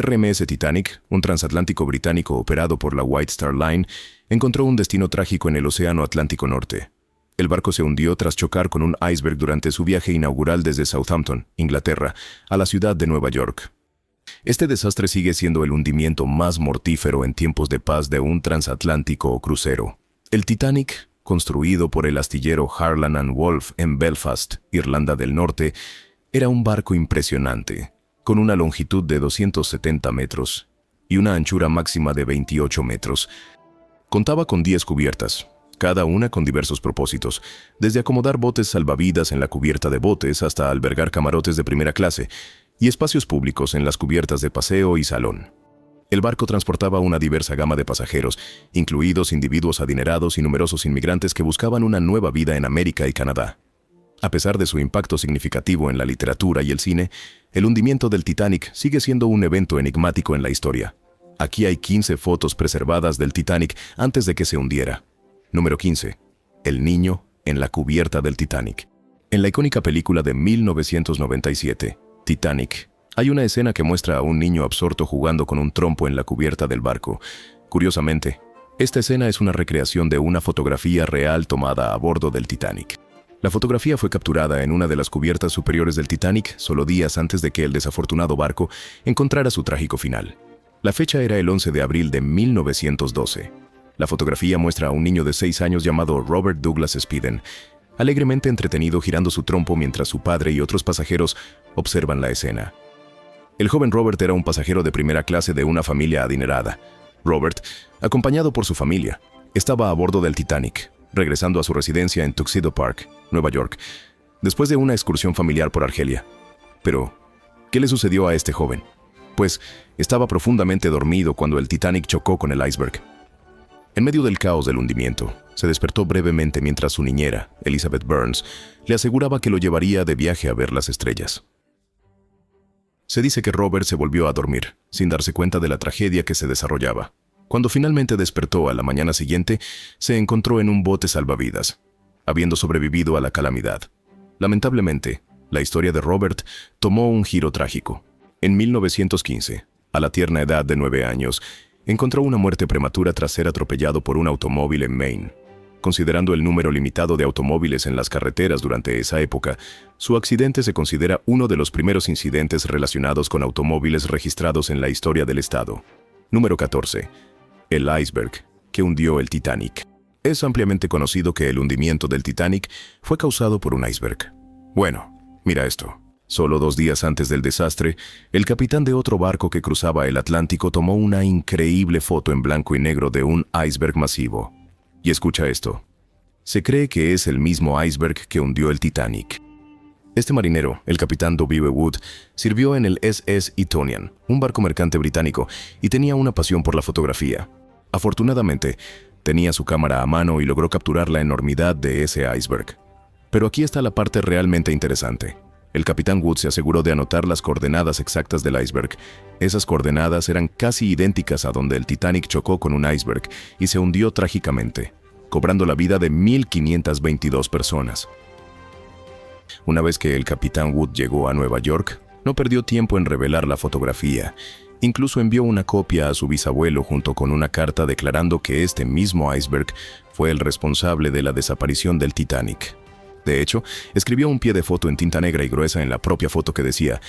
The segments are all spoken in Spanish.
RMS Titanic, un transatlántico británico operado por la White Star Line, encontró un destino trágico en el Océano Atlántico Norte. El barco se hundió tras chocar con un iceberg durante su viaje inaugural desde Southampton, Inglaterra, a la ciudad de Nueva York. Este desastre sigue siendo el hundimiento más mortífero en tiempos de paz de un transatlántico o crucero. El Titanic, construido por el astillero Harland and Wolff en Belfast, Irlanda del Norte, era un barco impresionante, con una longitud de 270 metros y una anchura máxima de 28 metros. Contaba con 10 cubiertas, cada una con diversos propósitos, desde acomodar botes salvavidas en la cubierta de botes hasta albergar camarotes de primera clase y espacios públicos en las cubiertas de paseo y salón. El barco transportaba una diversa gama de pasajeros, incluidos individuos adinerados y numerosos inmigrantes que buscaban una nueva vida en América y Canadá. A pesar de su impacto significativo en la literatura y el cine, el hundimiento del Titanic sigue siendo un evento enigmático en la historia. Aquí hay 15 fotos preservadas del Titanic antes de que se hundiera. Número 15. El niño en la cubierta del Titanic. En la icónica película de 1997, Titanic, hay una escena que muestra a un niño absorto jugando con un trompo en la cubierta del barco. Curiosamente, esta escena es una recreación de una fotografía real tomada a bordo del Titanic. La fotografía fue capturada en una de las cubiertas superiores del Titanic solo días antes de que el desafortunado barco encontrara su trágico final. La fecha era el 11 de abril de 1912. La fotografía muestra a un niño de 6 años llamado Robert Douglas Spiden, alegremente entretenido girando su trompo mientras su padre y otros pasajeros observan la escena. El joven Robert era un pasajero de primera clase de una familia adinerada. Robert, acompañado por su familia, estaba a bordo del Titanic, regresando a su residencia en Tuxedo Park, Nueva York, después de una excursión familiar por Argelia. Pero, ¿qué le sucedió a este joven? Pues, estaba profundamente dormido cuando el Titanic chocó con el iceberg. En medio del caos del hundimiento, se despertó brevemente mientras su niñera, Elizabeth Burns, le aseguraba que lo llevaría de viaje a ver las estrellas. Se dice que Robert se volvió a dormir, sin darse cuenta de la tragedia que se desarrollaba. Cuando finalmente despertó a la mañana siguiente, se encontró en un bote salvavidas, habiendo sobrevivido a la calamidad. Lamentablemente, la historia de Robert tomó un giro trágico. En 1915, a la tierna edad de 9 años, encontró una muerte prematura tras ser atropellado por un automóvil en Maine. Considerando el número limitado de automóviles en las carreteras durante esa época, su accidente se considera uno de los primeros incidentes relacionados con automóviles registrados en la historia del estado. Número 14. El iceberg que hundió el Titanic. Es ampliamente conocido que el hundimiento del Titanic fue causado por un iceberg. Bueno, mira esto. Solo 2 días antes del desastre, el capitán de otro barco que cruzaba el Atlántico tomó una increíble foto en blanco y negro de un iceberg masivo. Y escucha esto. Se cree que es el mismo iceberg que hundió el Titanic. Este marinero, el capitán W. Wood, sirvió en el SS Etonian, un barco mercante británico, y tenía una pasión por la fotografía. Afortunadamente, tenía su cámara a mano y logró capturar la enormidad de ese iceberg. Pero aquí está la parte realmente interesante. El capitán Wood se aseguró de anotar las coordenadas exactas del iceberg. Esas coordenadas eran casi idénticas a donde el Titanic chocó con un iceberg y se hundió trágicamente, cobrando la vida de 1,522 personas. Una vez que el capitán Wood llegó a Nueva York, no perdió tiempo en revelar la fotografía. Incluso envió una copia a su bisabuelo junto con una carta declarando que este mismo iceberg fue el responsable de la desaparición del Titanic. De hecho, escribió un pie de foto en tinta negra y gruesa en la propia foto que decía: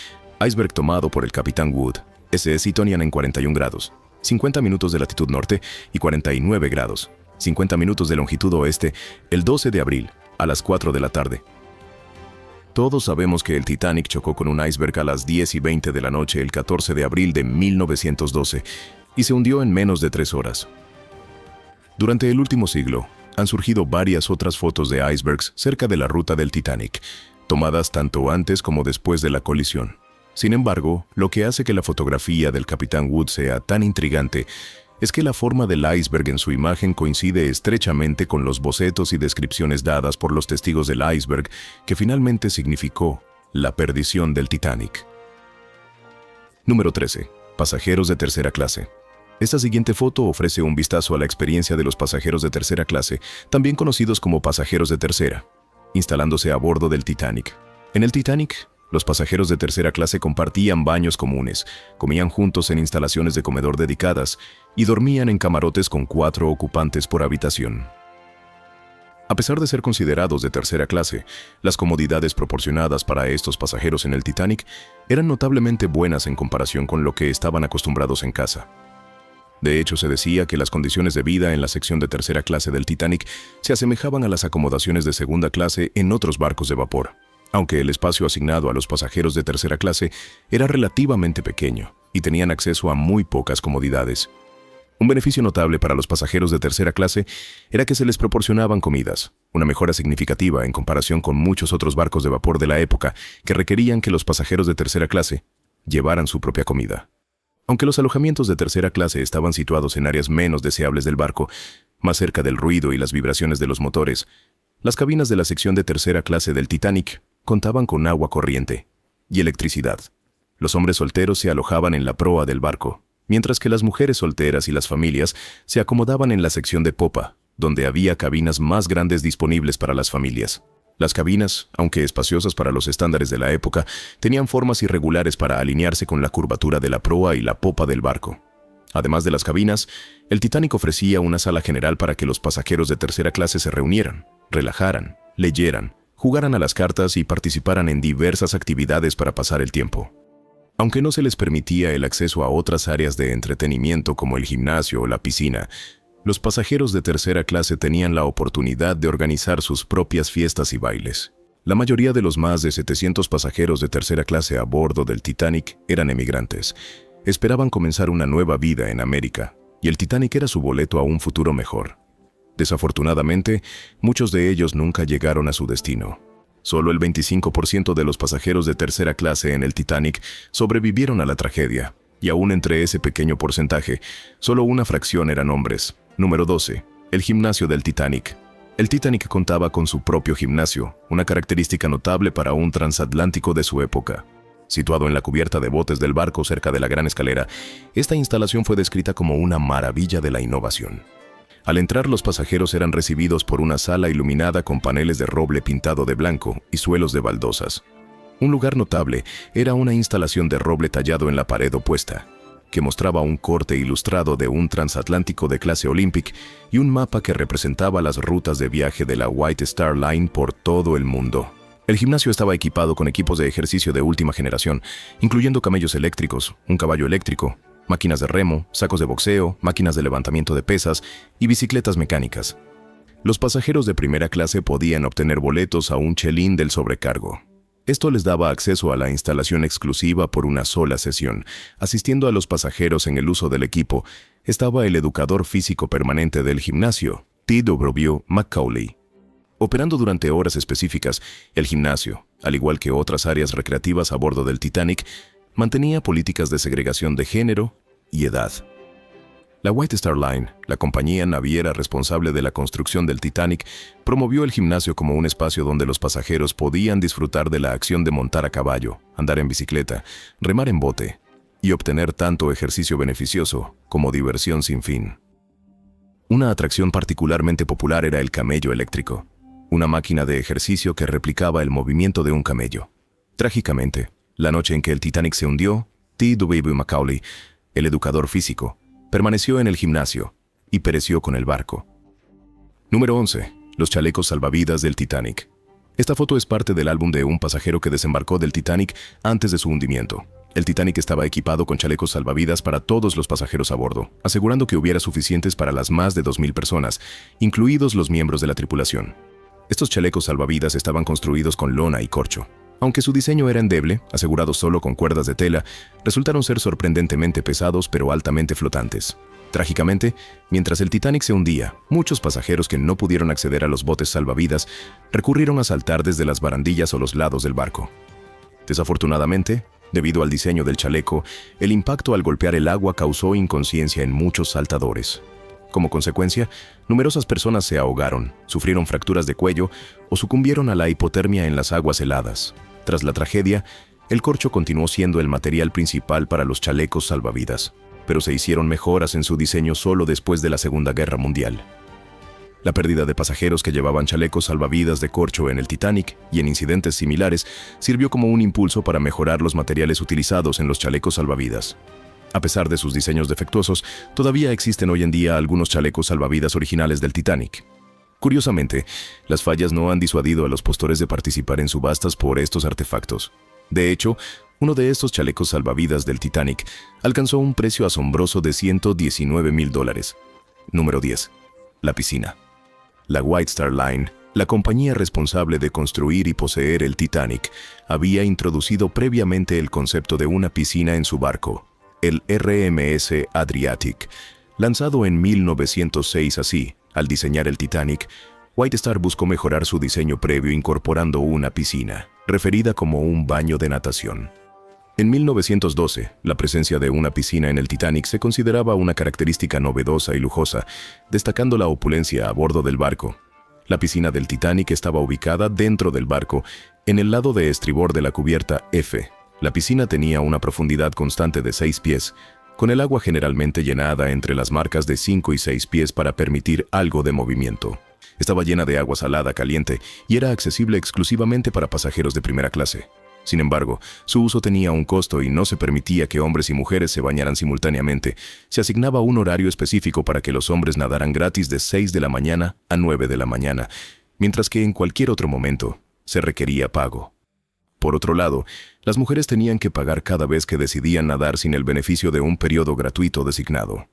iceberg tomado por el capitán Wood, SS Etonian en 41 grados, 50 minutos de latitud norte y 49 grados, 50 minutos de longitud oeste, el 12 de abril, a las 4 de la tarde. Todos sabemos que el Titanic chocó con un iceberg a las 10:20 de la noche el 14 de abril de 1912 y se hundió en menos de 3 horas. Durante el último siglo, han surgido varias otras fotos de icebergs cerca de la ruta del Titanic, tomadas tanto antes como después de la colisión. Sin embargo, lo que hace que la fotografía del capitán Wood sea tan intrigante es que la forma del iceberg en su imagen coincide estrechamente con los bocetos y descripciones dadas por los testigos del iceberg, que finalmente significó la perdición del Titanic. Número 13. Pasajeros de tercera clase. Esta siguiente foto ofrece un vistazo a la experiencia de los pasajeros de tercera clase, también conocidos como pasajeros de tercera, instalándose a bordo del Titanic. En el Titanic, Los pasajeros de tercera clase compartían baños comunes, comían juntos en instalaciones de comedor dedicadas y dormían en camarotes con 4 ocupantes por habitación. A pesar de ser considerados de tercera clase, las comodidades proporcionadas para estos pasajeros en el Titanic eran notablemente buenas en comparación con lo que estaban acostumbrados en casa. De hecho, se decía que las condiciones de vida en la sección de tercera clase del Titanic se asemejaban a las acomodaciones de segunda clase en otros barcos de vapor, aunque el espacio asignado a los pasajeros de tercera clase era relativamente pequeño y tenían acceso a muy pocas comodidades. Un beneficio notable para los pasajeros de tercera clase era que se les proporcionaban comidas, una mejora significativa en comparación con muchos otros barcos de vapor de la época que requerían que los pasajeros de tercera clase llevaran su propia comida. Aunque los alojamientos de tercera clase estaban situados en áreas menos deseables del barco, más cerca del ruido y las vibraciones de los motores, las cabinas de la sección de tercera clase del Titanic contaban con agua corriente y electricidad. Los hombres solteros se alojaban en la proa del barco, mientras que las mujeres solteras y las familias se acomodaban en la sección de popa, donde había cabinas más grandes disponibles para las familias. Las cabinas, aunque espaciosas para los estándares de la época, tenían formas irregulares para alinearse con la curvatura de la proa y la popa del barco. Además de las cabinas, el Titanic ofrecía una sala general para que los pasajeros de tercera clase se reunieran, relajaran, leyeran, jugaran a las cartas y participaran en diversas actividades para pasar el tiempo. Aunque no se les permitía el acceso a otras áreas de entretenimiento como el gimnasio o la piscina, los pasajeros de tercera clase tenían la oportunidad de organizar sus propias fiestas y bailes. La mayoría de los más de 700 pasajeros de tercera clase a bordo del Titanic eran emigrantes. Esperaban comenzar una nueva vida en América, y el Titanic era su boleto a un futuro mejor. Desafortunadamente, muchos de ellos nunca llegaron a su destino. Solo el 25% de los pasajeros de tercera clase en el Titanic sobrevivieron a la tragedia, y aún entre ese pequeño porcentaje, solo una fracción eran hombres. Número 12. El gimnasio del Titanic. El Titanic contaba con su propio gimnasio, una característica notable para un transatlántico de su época. Situado en la cubierta de botes del barco cerca de la gran escalera, esta instalación fue descrita como una maravilla de la innovación. Al entrar, los pasajeros eran recibidos por una sala iluminada con paneles de roble pintado de blanco y suelos de baldosas. Un lugar notable era una instalación de roble tallado en la pared opuesta, que mostraba un corte ilustrado de un transatlántico de clase Olympic y un mapa que representaba las rutas de viaje de la White Star Line por todo el mundo. El gimnasio estaba equipado con equipos de ejercicio de última generación, incluyendo camellos eléctricos, un caballo eléctrico, máquinas de remo, sacos de boxeo, máquinas de levantamiento de pesas y bicicletas mecánicas. Los pasajeros de primera clase podían obtener boletos a un chelín del sobrecargo. Esto les daba acceso a la instalación exclusiva por una sola sesión. Asistiendo a los pasajeros en el uso del equipo estaba el educador físico permanente del gimnasio, T.W. Macaulay. Operando durante horas específicas, el gimnasio, al igual que otras áreas recreativas a bordo del Titanic, mantenía políticas de segregación de género y edad. La White Star Line, la compañía naviera responsable de la construcción del Titanic, promovió el gimnasio como un espacio donde los pasajeros podían disfrutar de la acción de montar a caballo, andar en bicicleta, remar en bote y obtener tanto ejercicio beneficioso como diversión sin fin. Una atracción particularmente popular era el camello eléctrico, una máquina de ejercicio que replicaba el movimiento de un camello. Trágicamente, la noche en que el Titanic se hundió, T.W. Macaulay, el educador físico, permaneció en el gimnasio y pereció con el barco. Número 11. Los chalecos salvavidas del Titanic. Esta foto es parte del álbum de un pasajero que desembarcó del Titanic antes de su hundimiento. El Titanic estaba equipado con chalecos salvavidas para todos los pasajeros a bordo, asegurando que hubiera suficientes para las más de 2,000 personas, incluidos los miembros de la tripulación. Estos chalecos salvavidas estaban construidos con lona y corcho. Aunque su diseño era endeble, asegurados solo con cuerdas de tela, resultaron ser sorprendentemente pesados pero altamente flotantes. Trágicamente, mientras el Titanic se hundía, muchos pasajeros que no pudieron acceder a los botes salvavidas recurrieron a saltar desde las barandillas o los lados del barco. Desafortunadamente, debido al diseño del chaleco, el impacto al golpear el agua causó inconsciencia en muchos saltadores. Como consecuencia, numerosas personas se ahogaron, sufrieron fracturas de cuello o sucumbieron a la hipotermia en las aguas heladas. Tras la tragedia, el corcho continuó siendo el material principal para los chalecos salvavidas, pero se hicieron mejoras en su diseño solo después de la Segunda Guerra Mundial. La pérdida de pasajeros que llevaban chalecos salvavidas de corcho en el Titanic y en incidentes similares sirvió como un impulso para mejorar los materiales utilizados en los chalecos salvavidas. A pesar de sus diseños defectuosos, todavía existen hoy en día algunos chalecos salvavidas originales del Titanic. Curiosamente, las fallas no han disuadido a los postores de participar en subastas por estos artefactos. De hecho, uno de estos chalecos salvavidas del Titanic alcanzó un precio asombroso de $119,000. Número 10. La piscina. La White Star Line, la compañía responsable de construir y poseer el Titanic, había introducido previamente el concepto de una piscina en su barco, el RMS Adriatic, lanzado en 1906. Así, al diseñar el Titanic, White Star buscó mejorar su diseño previo incorporando una piscina, referida como un baño de natación. En 1912, la presencia de una piscina en el Titanic se consideraba una característica novedosa y lujosa, destacando la opulencia a bordo del barco. La piscina del Titanic estaba ubicada dentro del barco, en el lado de estribor de la cubierta F. La piscina tenía una profundidad constante de 6 pies, con el agua generalmente llenada entre las marcas de 5 y 6 pies para permitir algo de movimiento. Estaba llena de agua salada caliente y era accesible exclusivamente para pasajeros de primera clase. Sin embargo, su uso tenía un costo y no se permitía que hombres y mujeres se bañaran simultáneamente. Se asignaba un horario específico para que los hombres nadaran gratis de 6 de la mañana a 9 de la mañana, mientras que en cualquier otro momento se requería pago. Por otro lado, las mujeres tenían que pagar cada vez que decidían nadar sin el beneficio de un periodo gratuito designado.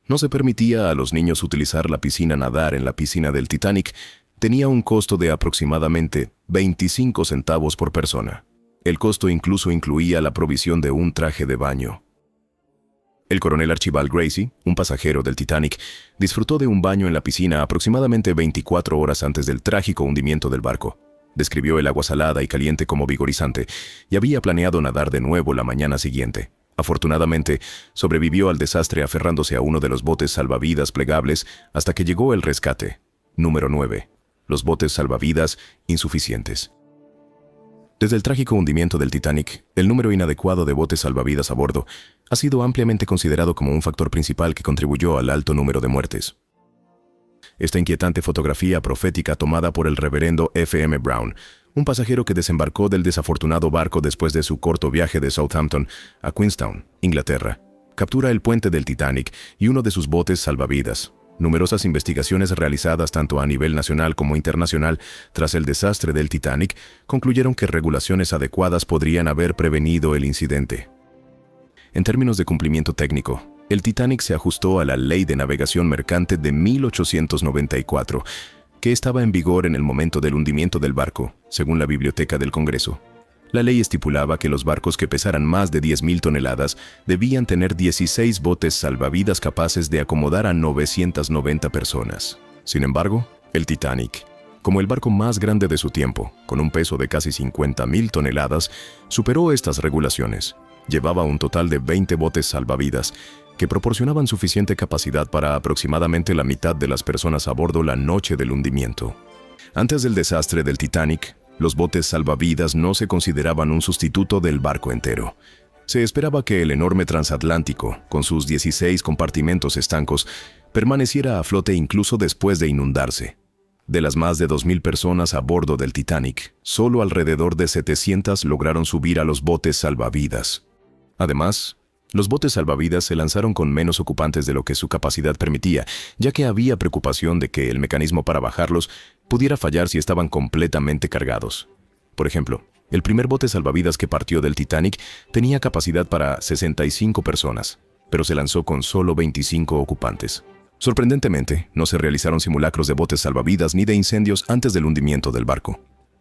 No se permitía a los niños utilizar la piscina. Nadar en la piscina del Titanic tenía un costo de aproximadamente 25 centavos por persona. El costo incluso incluía la provisión de un traje de baño. El coronel Archibald Gracie, un pasajero del Titanic, disfrutó de un baño en la piscina aproximadamente 24 horas antes del trágico hundimiento del barco. Describió el agua salada y caliente como vigorizante y había planeado nadar de nuevo la mañana siguiente. Afortunadamente, sobrevivió al desastre aferrándose a uno de los botes salvavidas plegables hasta que llegó el rescate. Número 9. Los botes salvavidas insuficientes. Desde el trágico hundimiento del Titanic, el número inadecuado de botes salvavidas a bordo ha sido ampliamente considerado como un factor principal que contribuyó al alto número de muertes. Esta inquietante fotografía profética tomada por el reverendo F.M. Brown, un pasajero que desembarcó del desafortunado barco después de su corto viaje de Southampton a Queenstown, Inglaterra, captura el puente del Titanic y uno de sus botes salvavidas. Numerosas investigaciones realizadas tanto a nivel nacional como internacional tras el desastre del Titanic concluyeron que regulaciones adecuadas podrían haber prevenido el incidente. En términos de cumplimiento técnico, el Titanic se ajustó a la Ley de Navegación Mercante de 1894, que estaba en vigor en el momento del hundimiento del barco, según la Biblioteca del Congreso. La ley estipulaba que los barcos que pesaran más de 10,000 toneladas debían tener 16 botes salvavidas capaces de acomodar a 990 personas. Sin embargo, el Titanic, como el barco más grande de su tiempo, con un peso de casi 50,000 toneladas, superó estas regulaciones. Llevaba un total de 20 botes salvavidas, que proporcionaban suficiente capacidad para aproximadamente la mitad de las personas a bordo la noche del hundimiento. Antes del desastre del Titanic, los botes salvavidas no se consideraban un sustituto del barco entero. Se esperaba que el enorme transatlántico, con sus 16 compartimentos estancos, permaneciera a flote incluso después de inundarse. De las más de 2,000 personas a bordo del Titanic, solo alrededor de 700 lograron subir a los botes salvavidas. Además, los botes salvavidas se lanzaron con menos ocupantes de lo que su capacidad permitía, ya que había preocupación de que el mecanismo para bajarlos pudiera fallar si estaban completamente cargados. Por ejemplo, el primer bote salvavidas que partió del Titanic tenía capacidad para 65 personas, pero se lanzó con solo 25 ocupantes. Sorprendentemente, no se realizaron simulacros de botes salvavidas ni de incendios antes del hundimiento del barco.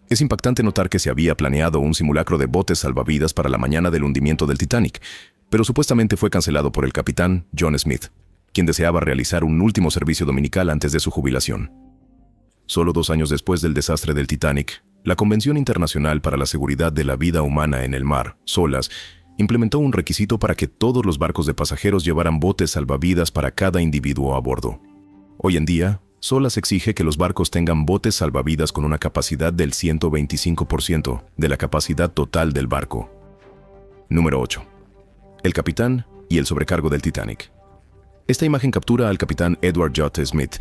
Es impactante notar que se había planeado un simulacro de botes salvavidas para la mañana del hundimiento del Titanic, pero supuestamente fue cancelado por el capitán John Smith, quien deseaba realizar un último servicio dominical antes de su jubilación. Solo 2 años después del desastre del Titanic, la Convención Internacional para la Seguridad de la Vida Humana en el Mar, SOLAS, implementó un requisito para que todos los barcos de pasajeros llevaran botes salvavidas para cada individuo a bordo. Hoy en día, SOLAS exige que los barcos tengan botes salvavidas con una capacidad del 125% de la capacidad total del barco. Número 8. El capitán y el sobrecargo del Titanic. Esta imagen captura al capitán Edward J. Smith,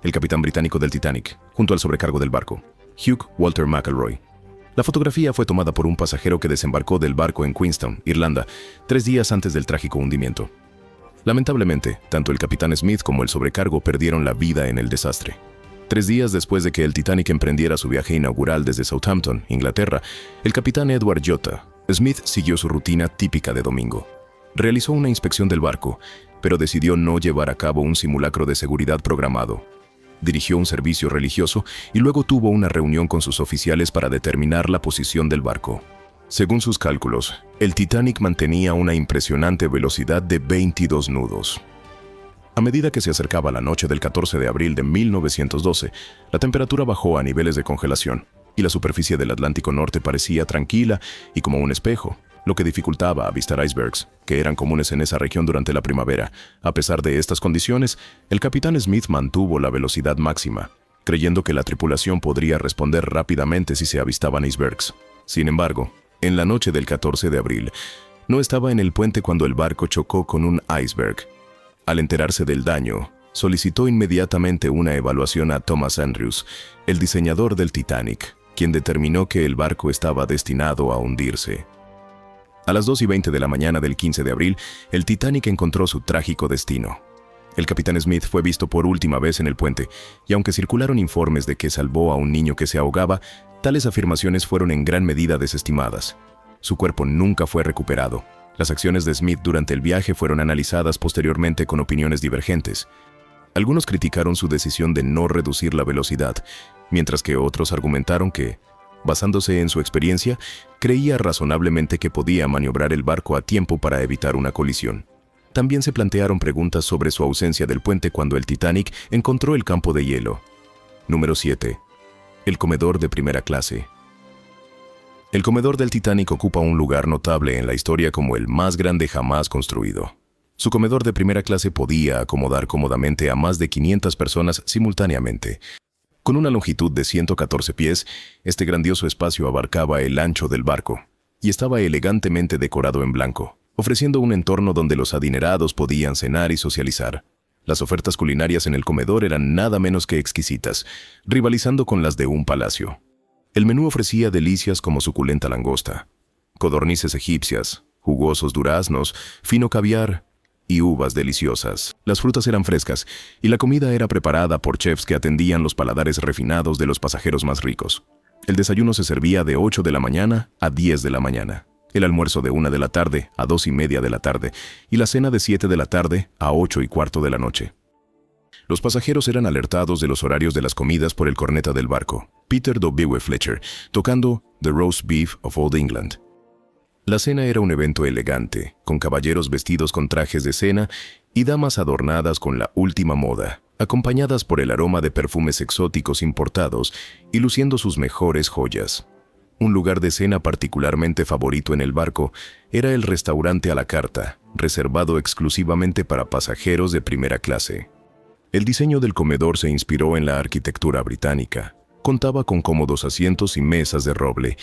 el capitán británico del Titanic, junto al sobrecargo del barco, Hugh Walter McElroy. La fotografía fue tomada por un pasajero que desembarcó del barco en Queenstown, Irlanda, 3 días antes del trágico hundimiento. Lamentablemente, tanto el capitán Smith como el sobrecargo perdieron la vida en el desastre. 3 días después de que el Titanic emprendiera su viaje inaugural desde Southampton, Inglaterra, el capitán Edward J. Smith siguió su rutina típica de domingo. Realizó una inspección del barco, pero decidió no llevar a cabo un simulacro de seguridad programado. Dirigió un servicio religioso y luego tuvo una reunión con sus oficiales para determinar la posición del barco. Según sus cálculos, el Titanic mantenía una impresionante velocidad de 22 nudos. A medida que se acercaba la noche del 14 de abril de 1912, la temperatura bajó a niveles de congelación y la superficie del Atlántico Norte parecía tranquila y como un espejo, lo que dificultaba avistar icebergs, que eran comunes en esa región durante la primavera. A pesar de estas condiciones, el capitán Smith mantuvo la velocidad máxima, creyendo que la tripulación podría responder rápidamente si se avistaban icebergs. Sin embargo, en la noche del 14 de abril, no estaba en el puente cuando el barco chocó con un iceberg. Al enterarse del daño, solicitó inmediatamente una evaluación a Thomas Andrews, el diseñador del Titanic, quien determinó que el barco estaba destinado a hundirse. A las 2:20 de la mañana del 15 de abril, el Titanic encontró su trágico destino. El capitán Smith fue visto por última vez en el puente, y aunque circularon informes de que salvó a un niño que se ahogaba, tales afirmaciones fueron en gran medida desestimadas. Su cuerpo nunca fue recuperado. Las acciones de Smith durante el viaje fueron analizadas posteriormente con opiniones divergentes. Algunos criticaron su decisión de no reducir la velocidad, mientras que otros argumentaron que, basándose en su experiencia, creía razonablemente que podía maniobrar el barco a tiempo para evitar una colisión. También se plantearon preguntas sobre su ausencia del puente cuando el Titanic encontró el campo de hielo. Número 7. El comedor de primera clase. El comedor del Titanic ocupa un lugar notable en la historia como el más grande jamás construido. Su comedor de primera clase podía acomodar cómodamente a más de 500 personas simultáneamente. Con una longitud de 114 pies, este grandioso espacio abarcaba el ancho del barco y estaba elegantemente decorado en blanco, ofreciendo un entorno donde los adinerados podían cenar y socializar. Las ofertas culinarias en el comedor eran nada menos que exquisitas, rivalizando con las de un palacio. El menú ofrecía delicias como suculenta langosta, codornices egipcias, jugosos duraznos, fino caviar y uvas deliciosas. Las frutas eran frescas y la comida era preparada por chefs que atendían los paladares refinados de los pasajeros más ricos. El desayuno se servía de 8 de la mañana a 10 de la mañana, el almuerzo de 1 de la tarde a 2:30 de la tarde y la cena de 7 de la tarde a 8:15 de la noche. Los pasajeros eran alertados de los horarios de las comidas por el corneta del barco, Peter W. Fletcher, tocando The Roast Beef of Old England. La cena era un evento elegante, con caballeros vestidos con trajes de cena y damas adornadas con la última moda, acompañadas por el aroma de perfumes exóticos importados y luciendo sus mejores joyas. Un lugar de cena particularmente favorito en el barco era el restaurante a la carta, reservado exclusivamente para pasajeros de primera clase. El diseño del comedor se inspiró en la arquitectura británica. Contaba con cómodos asientos y mesas de roble.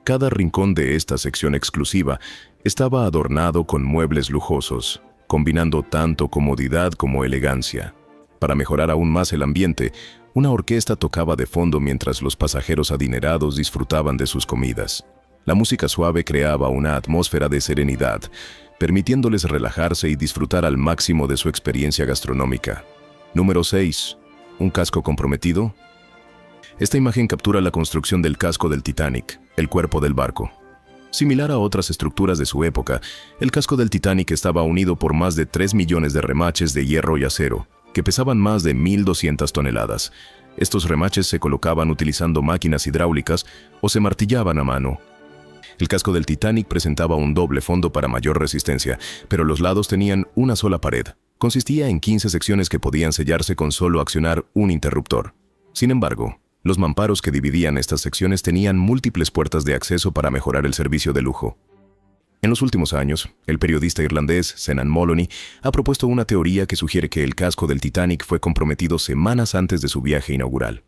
Cada rincón de esta sección exclusiva estaba adornado con muebles lujosos, combinando tanto comodidad como elegancia. Para mejorar aún más el ambiente, una orquesta tocaba de fondo mientras los pasajeros adinerados disfrutaban de sus comidas. La música suave creaba una atmósfera de serenidad, permitiéndoles relajarse y disfrutar al máximo de su experiencia gastronómica. Número 6. ¿Un casco comprometido? Esta imagen captura la construcción del casco del Titanic, el cuerpo del barco. Similar a otras estructuras de su época, el casco del Titanic estaba unido por más de 3 millones de remaches de hierro y acero, que pesaban más de 1.200 toneladas. Estos remaches se colocaban utilizando máquinas hidráulicas o se martillaban a mano. El casco del Titanic presentaba un doble fondo para mayor resistencia, pero los lados tenían una sola pared. Consistía en 15 secciones que podían sellarse con solo accionar un interruptor. Sin embargo, los mamparos que dividían estas secciones tenían múltiples puertas de acceso para mejorar el servicio de lujo. En los últimos años, el periodista irlandés Senan Moloney ha propuesto una teoría que sugiere que el casco del Titanic fue comprometido semanas antes de su viaje inaugural.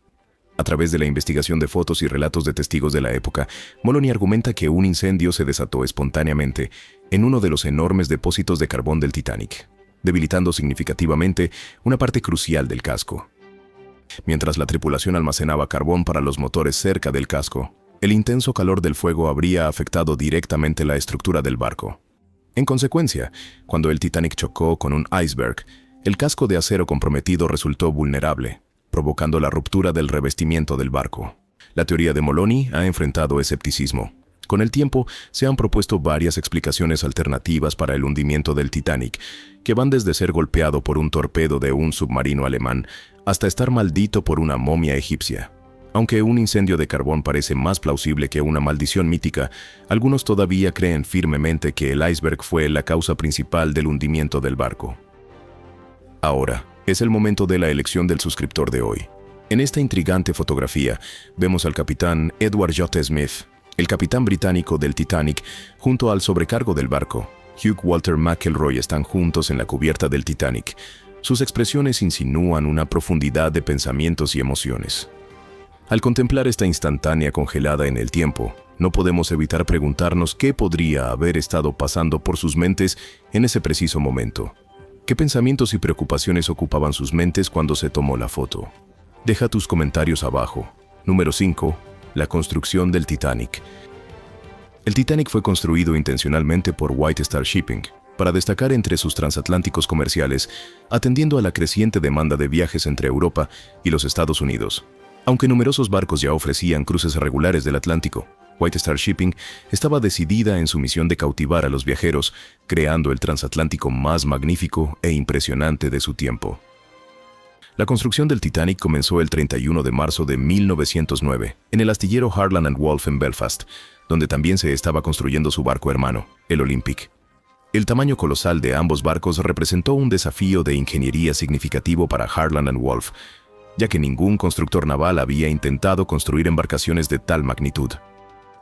A través de la investigación de fotos y relatos de testigos de la época, Moloney argumenta que un incendio se desató espontáneamente en uno de los enormes depósitos de carbón del Titanic. debilitando significativamente una parte crucial del casco. Mientras la tripulación almacenaba carbón para los motores cerca del casco, el intenso calor del fuego habría afectado directamente la estructura del barco. En consecuencia, cuando el Titanic chocó con un iceberg, el casco de acero comprometido resultó vulnerable, provocando la ruptura del revestimiento del barco. La teoría de Moloney ha enfrentado escepticismo. Con el tiempo, se han propuesto varias explicaciones alternativas para el hundimiento del Titanic, que van desde ser golpeado por un torpedo de un submarino alemán hasta estar maldito por una momia egipcia. Aunque un incendio de carbón parece más plausible que una maldición mítica, algunos todavía creen firmemente que el iceberg fue la causa principal del hundimiento del barco. Ahora, es el momento de la elección del suscriptor de hoy. En esta intrigante fotografía, vemos al capitán Edward J. Smith, el capitán británico del Titanic, junto al sobrecargo del barco. Hugh Walter McElroy están juntos en la cubierta del Titanic. Sus expresiones insinúan una profundidad de pensamientos y emociones. Al contemplar esta instantánea congelada en el tiempo, no podemos evitar preguntarnos qué podría haber estado pasando por sus mentes en ese preciso momento. ¿Qué pensamientos y preocupaciones ocupaban sus mentes cuando se tomó la foto? Deja tus comentarios abajo. Número 5. La construcción del Titanic. El Titanic fue construido intencionalmente por White Star Shipping para destacar entre sus transatlánticos comerciales, atendiendo a la creciente demanda de viajes entre Europa y los Estados Unidos. Aunque numerosos barcos ya ofrecían cruces regulares del Atlántico, White Star Shipping estaba decidida en su misión de cautivar a los viajeros, creando el transatlántico más magnífico e impresionante de su tiempo. La construcción del Titanic comenzó el 31 de marzo de 1909 en el astillero Harland & Wolff en Belfast, donde también se estaba construyendo su barco hermano, el Olympic. El tamaño colosal de ambos barcos representó un desafío de ingeniería significativo para Harland & Wolff, ya que ningún constructor naval había intentado construir embarcaciones de tal magnitud.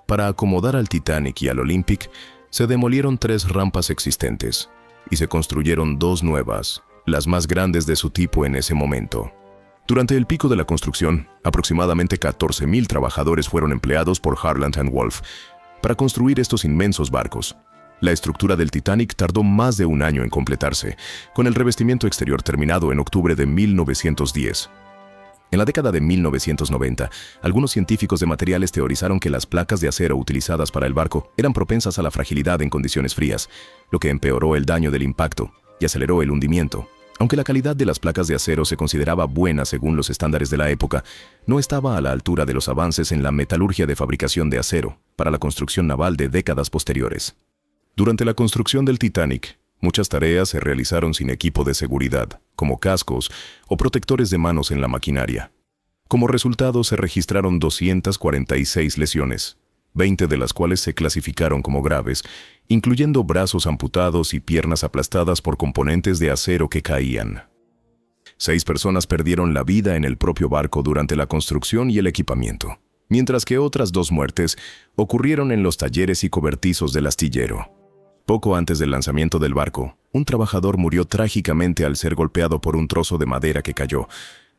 Para acomodar al Titanic y al Olympic, se demolieron 3 rampas existentes y se construyeron 2 nuevas, las más grandes de su tipo en ese momento. Durante el pico de la construcción, aproximadamente 14,000 trabajadores fueron empleados por Harland & Wolff para construir estos inmensos barcos. La estructura del Titanic tardó más de un año en completarse, con el revestimiento exterior terminado en octubre de 1910. En la década de 1990, algunos científicos de materiales teorizaron que las placas de acero utilizadas para el barco eran propensas a la fragilidad en condiciones frías, lo que empeoró el daño del impacto y aceleró el hundimiento. Aunque la calidad de las placas de acero se consideraba buena según los estándares de la época, no estaba a la altura de los avances en la metalurgia de fabricación de acero para la construcción naval de décadas posteriores. Durante la construcción del Titanic, muchas tareas se realizaron sin equipo de seguridad, como cascos o protectores de manos en la maquinaria. Como resultado, se registraron 246 lesiones, 20 de las cuales se clasificaron como graves, incluyendo brazos amputados y piernas aplastadas por componentes de acero que caían. 6 personas perdieron la vida en el propio barco durante la construcción y el equipamiento, mientras que otras 2 muertes ocurrieron en los talleres y cobertizos del astillero. Poco antes del lanzamiento del barco, un trabajador murió trágicamente al ser golpeado por un trozo de madera que cayó.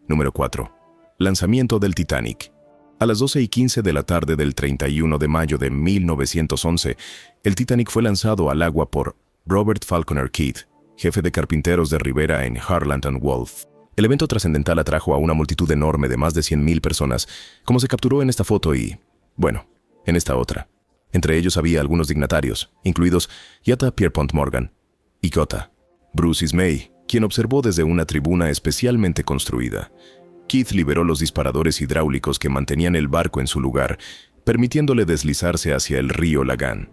Número 4. Lanzamiento del Titanic. A las 12:15 de la tarde del 31 de mayo de 1911, el Titanic fue lanzado al agua por Robert Falconer Kidd, jefe de carpinteros de Rivera en Harland & Wolff. El evento trascendental atrajo a una multitud enorme de más de 100,000 personas, como se capturó en esta foto y, bueno, en esta otra. Entre ellos había algunos dignatarios, incluidos Yata Pierpont Morgan y Gotha. Bruce Ismay, quien observó desde una tribuna especialmente construida. Keith liberó los disparadores hidráulicos que mantenían el barco en su lugar, permitiéndole deslizarse hacia el río Lagan.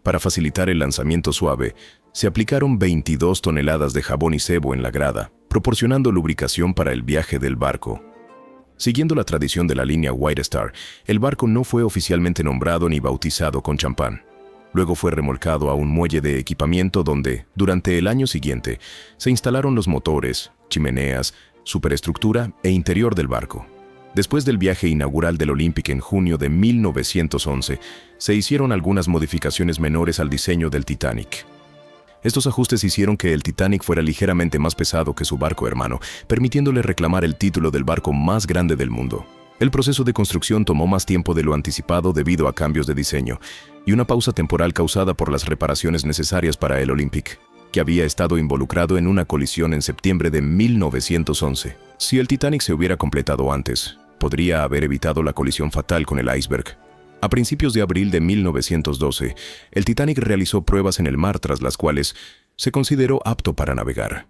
Para facilitar el lanzamiento suave, se aplicaron 22 toneladas de jabón y sebo en la grada, proporcionando lubricación para el viaje del barco. Siguiendo la tradición de la línea White Star, el barco no fue oficialmente nombrado ni bautizado con champán. Luego fue remolcado a un muelle de equipamiento donde, durante el año siguiente, se instalaron los motores, chimeneas, superestructura e interior del barco. Después del viaje inaugural del Olympic en junio de 1911, se hicieron algunas modificaciones menores al diseño del Titanic. Estos ajustes hicieron que el Titanic fuera ligeramente más pesado que su barco hermano, permitiéndole reclamar el título del barco más grande del mundo. El proceso de construcción tomó más tiempo de lo anticipado debido a cambios de diseño y una pausa temporal causada por las reparaciones necesarias para el Olympic. que había estado involucrado en una colisión en septiembre de 1911. Si el Titanic se hubiera completado antes, podría haber evitado la colisión fatal con el iceberg. A principios de abril de 1912, el Titanic realizó pruebas en el mar tras las cuales se consideró apto para navegar.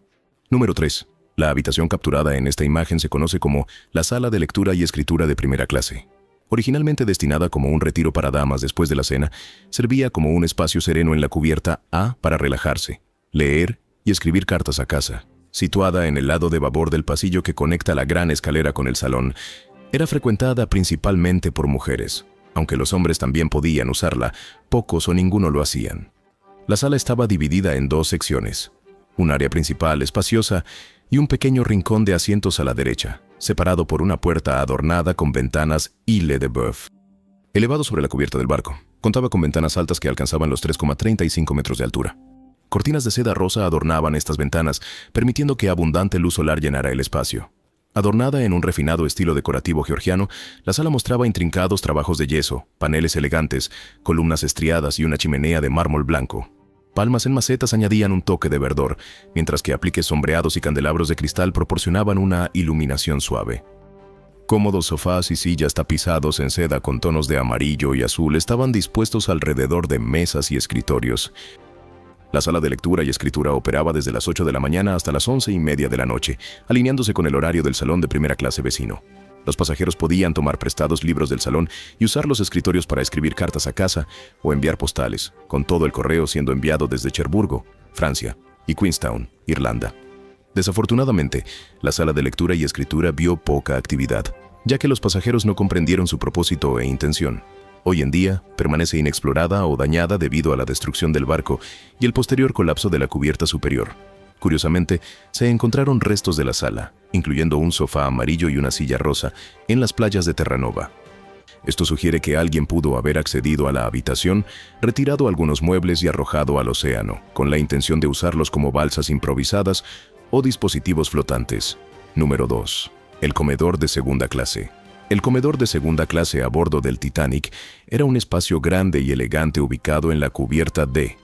Número 3. La habitación capturada en esta imagen se conoce como la sala de lectura y escritura de primera clase. Originalmente destinada como un retiro para damas después de la cena, servía como un espacio sereno en la cubierta A para relajarse, leer y escribir cartas a casa. Situada en el lado de babor del pasillo que conecta la gran escalera con el salón, era frecuentada principalmente por mujeres. Aunque los hombres también podían usarla, pocos o ninguno lo hacían. La sala estaba dividida en dos secciones, un área principal espaciosa y un pequeño rincón de asientos a la derecha, separado por una puerta adornada con ventanas Ile de Boeuf. Elevado sobre la cubierta del barco, contaba con ventanas altas que alcanzaban los 3,35 metros de altura. Cortinas de seda rosa adornaban estas ventanas, permitiendo que abundante luz solar llenara el espacio. Adornada en un refinado estilo decorativo georgiano, la sala mostraba intrincados trabajos de yeso, paneles elegantes, columnas estriadas y una chimenea de mármol blanco. Palmas en macetas añadían un toque de verdor, mientras que apliques sombreados y candelabros de cristal proporcionaban una iluminación suave. Cómodos sofás y sillas tapizados en seda con tonos de amarillo y azul estaban dispuestos alrededor de mesas y escritorios. La sala de lectura y escritura operaba desde las 8 de la mañana hasta las 11:30 de la noche, alineándose con el horario del salón de primera clase vecino. Los pasajeros podían tomar prestados libros del salón y usar los escritorios para escribir cartas a casa o enviar postales, con todo el correo siendo enviado desde Cherburgo, Francia, y Queenstown, Irlanda. Desafortunadamente, la sala de lectura y escritura vio poca actividad, ya que los pasajeros no comprendieron su propósito e intención. Hoy en día, permanece inexplorada o dañada debido a la destrucción del barco y el posterior colapso de la cubierta superior. Curiosamente, se encontraron restos de la sala, incluyendo un sofá amarillo y una silla rosa, en las playas de Terranova. Esto sugiere que alguien pudo haber accedido a la habitación, retirado algunos muebles y arrojado al océano, con la intención de usarlos como balsas improvisadas o dispositivos flotantes. Número 2. El comedor de segunda clase. El comedor de segunda clase a bordo del Titanic era un espacio grande y elegante ubicado en la cubierta D.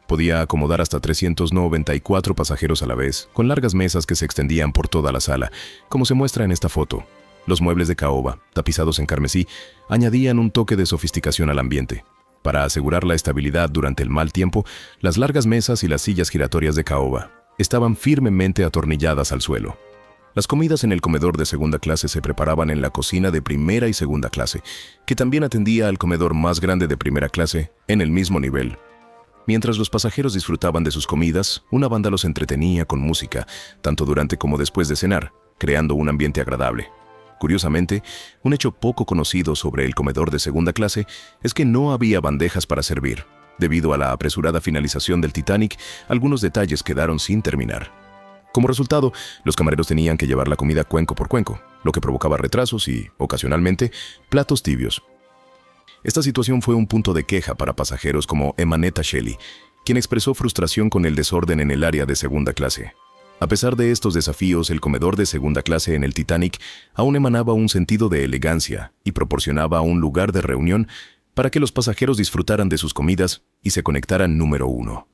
Podía acomodar hasta 394 pasajeros a la vez, con largas mesas que se extendían por toda la sala, como se muestra en esta foto. Los muebles de caoba, tapizados en carmesí, añadían un toque de sofisticación al ambiente. Para asegurar la estabilidad durante el mal tiempo, las largas mesas y las sillas giratorias de caoba estaban firmemente atornilladas al suelo. Las comidas en el comedor de segunda clase se preparaban en la cocina de primera y segunda clase, que también atendía al comedor más grande de primera clase, en el mismo nivel. Mientras los pasajeros disfrutaban de sus comidas, una banda los entretenía con música, tanto durante como después de cenar, creando un ambiente agradable. Curiosamente, un hecho poco conocido sobre el comedor de segunda clase es que no había bandejas para servir. Debido a la apresurada finalización del Titanic, algunos detalles quedaron sin terminar. Como resultado, los camareros tenían que llevar la comida cuenco por cuenco, lo que provocaba retrasos y, ocasionalmente, platos tibios. Esta situación fue un punto de queja para pasajeros como Emanetta Shelley, quien expresó frustración con el desorden en el área de segunda clase. A pesar de estos desafíos, el comedor de segunda clase en el Titanic aún emanaba un sentido de elegancia y proporcionaba un lugar de reunión para que los pasajeros disfrutaran de sus comidas y se conectaran. Número 1.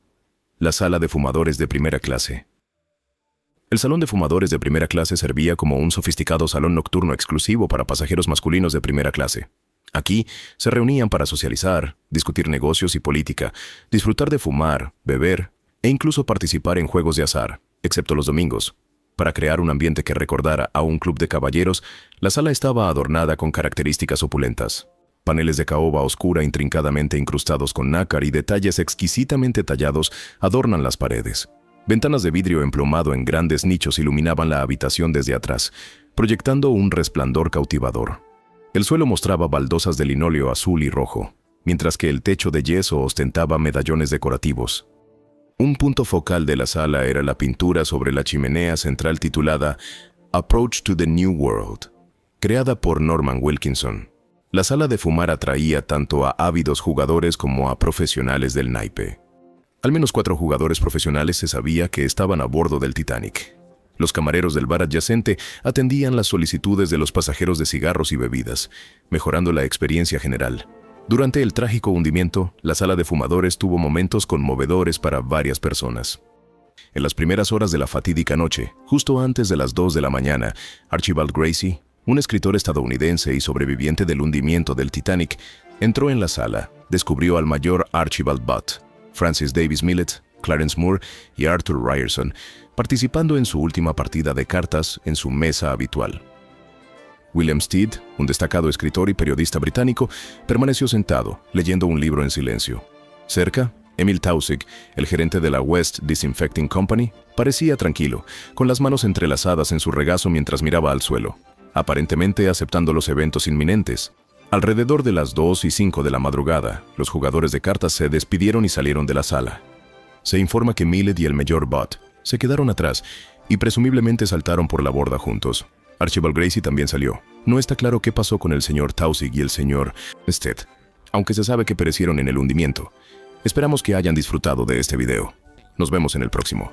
La sala de fumadores de primera clase. El salón de fumadores de primera clase servía como un sofisticado salón nocturno exclusivo para pasajeros masculinos de primera clase. Aquí se reunían para socializar, discutir negocios y política, disfrutar de fumar, beber e incluso participar en juegos de azar, excepto los domingos. Para crear un ambiente que recordara a un club de caballeros, la sala estaba adornada con características opulentas. Paneles de caoba oscura intrincadamente incrustados con nácar y detalles exquisitamente tallados adornan las paredes. Ventanas de vidrio emplomado en grandes nichos iluminaban la habitación desde atrás, proyectando un resplandor cautivador. El suelo mostraba baldosas de linóleo azul y rojo, mientras que el techo de yeso ostentaba medallones decorativos. Un punto focal de la sala era la pintura sobre la chimenea central titulada Approach to the New World, creada por Norman Wilkinson. La sala de fumar atraía tanto a ávidos jugadores como a profesionales del naipe. Al menos 4 jugadores profesionales se sabía que estaban a bordo del Titanic. Los camareros del bar adyacente atendían las solicitudes de los pasajeros de cigarros y bebidas, mejorando la experiencia general. Durante el trágico hundimiento, la sala de fumadores tuvo momentos conmovedores para varias personas. En las primeras horas de la fatídica noche, justo antes de las 2 de la mañana, Archibald Gracie, un escritor estadounidense y sobreviviente del hundimiento del Titanic, entró en la sala, descubrió al mayor Archibald Butt, Francis Davis Millet, Clarence Moore y Arthur Ryerson, participando en su última partida de cartas en su mesa habitual. William Stead, un destacado escritor y periodista británico, permaneció sentado, leyendo un libro en silencio. Cerca, Emil Taussig, el gerente de la West Disinfecting Company, parecía tranquilo, con las manos entrelazadas en su regazo mientras miraba al suelo, aparentemente aceptando los eventos inminentes. Alrededor de las 2:05 de la madrugada, los jugadores de cartas se despidieron y salieron de la sala. Se informa que Millet y el mayor Butt se quedaron atrás y presumiblemente saltaron por la borda juntos. Archibald Gracie también salió. No está claro qué pasó con el señor Taussig y el señor Stead, aunque se sabe que perecieron en el hundimiento. Esperamos que hayan disfrutado de este video. Nos vemos en el próximo.